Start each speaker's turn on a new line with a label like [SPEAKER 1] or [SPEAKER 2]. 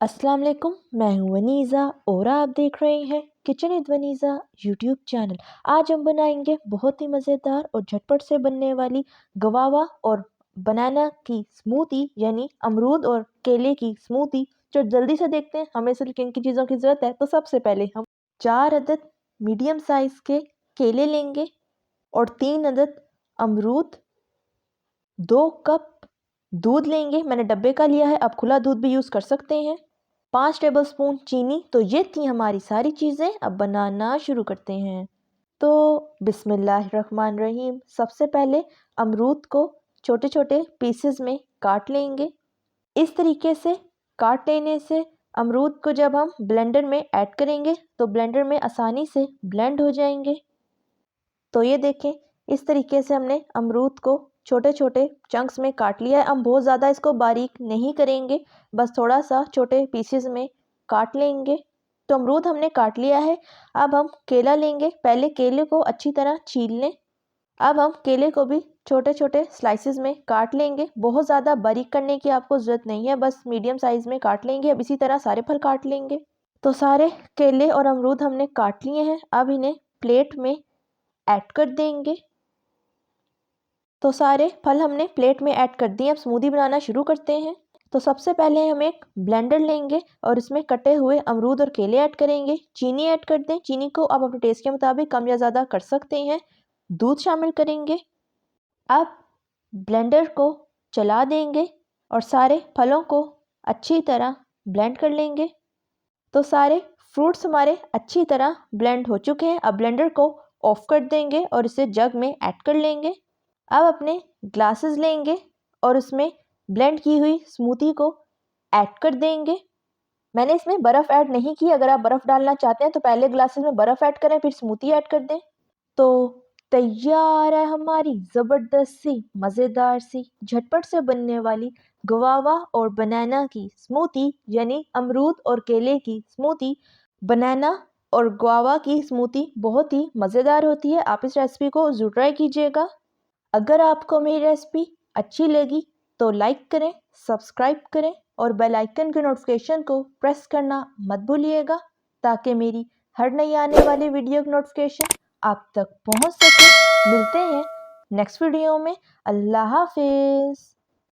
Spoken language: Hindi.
[SPEAKER 1] अस्सलाम वालेकुम, मैं हूँ वनीज़ा और आप देख रहे हैं kitchen with Vaneeza YouTube channel. आज हम बनाएंगे बहुत ही मज़ेदार और झटपट से बनने वाली गवावा और बनाना की स्मूदी, यानी अमरूद और केले की स्मूदी। जो जल्दी से देखते हैं हमें सिर्फ किन किन चीज़ों की ज़रूरत है। तो सबसे पहले हम 4 अदद मीडियम साइज़ के केले लेंगे और 3 अदद अमरूद, 2 कप दूध लेंगे। मैंने डब्बे का लिया है, आप खुला दूध भी यूज़ कर सकते हैं। 5 टेबलस्पून चीनी। तो ये थी हमारी सारी चीज़ें। अब बनाना शुरू करते हैं। तो बिस्मिल्लाहिर्रहमानिर्रहीम। सबसे पहले अमरूद को छोटे छोटे पीसेस में काट लेंगे। इस तरीके से काट लेने से अमरूद को जब हम ब्लेंडर में ऐड करेंगे तो ब्लेंडर में आसानी से ब्लेंड हो जाएंगे। तो ये देखें, इस तरीके से हमने अमरूद को छोटे छोटे चंक्स में काट लिया है। हम बहुत ज़्यादा इसको बारीक नहीं करेंगे, बस थोड़ा सा छोटे पीसेस में काट लेंगे। तो अमरूद हमने काट लिया है। अब हम केला लेंगे। पहले केले को अच्छी तरह छील लें। अब हम केले को भी छोटे छोटे स्लाइसेस में काट लेंगे। बहुत ज़्यादा बारीक करने की आपको ज़रूरत नहीं है, बस मीडियम साइज़ में काट लेंगे। अब इसी तरह सारे फल काट लेंगे। तो सारे केले और अमरूद हमने काट लिए हैं। अब इन्हें प्लेट में ऐड कर देंगे। तो सारे फल हमने प्लेट में ऐड कर दिए। अब स्मूदी बनाना शुरू करते हैं। तो सबसे पहले हम एक ब्लेंडर लेंगे और इसमें कटे हुए अमरूद और केले ऐड करेंगे। चीनी ऐड कर दें। चीनी को आप अपने टेस्ट के मुताबिक कम या ज़्यादा कर सकते हैं। दूध शामिल करेंगे। अब ब्लेंडर को चला देंगे और सारे फलों को अच्छी तरह ब्लेंड कर लेंगे। तो सारे फ्रूट्स हमारे अच्छी तरह ब्लेंड हो चुके हैं। अब ब्लेंडर को ऑफ कर देंगे और इसे जग में ऐड कर लेंगे। अब अपने ग्लासेस लेंगे और उसमें ब्लेंड की हुई स्मूदी को ऐड कर देंगे। मैंने इसमें बर्फ़ ऐड नहीं की। अगर आप बर्फ़ डालना चाहते हैं तो पहले ग्लासेस में बर्फ़ ऐड करें, फिर स्मूदी ऐड कर दें। तो तैयार है हमारी ज़बरदस्त सी, मज़ेदार सी, झटपट से बनने वाली गुआवा और बनाना की स्मूदी, यानी अमरूद और केले की स्मूदी। बनाना और गुआवा की स्मूदी बहुत ही मज़ेदार होती है। आप इस रेसिपी को ज़रूर ट्राई कीजिएगा। अगर आपको मेरी रेसिपी अच्छी लगी तो लाइक करें, सब्सक्राइब करें और बेल आइकन के नोटिफिकेशन को प्रेस करना मत भूलिएगा, ताकि मेरी हर नई आने वाली वीडियो की नोटिफिकेशन आप तक पहुंच सके। मिलते हैं नेक्स्ट वीडियो में। अल्लाह हाफिज़।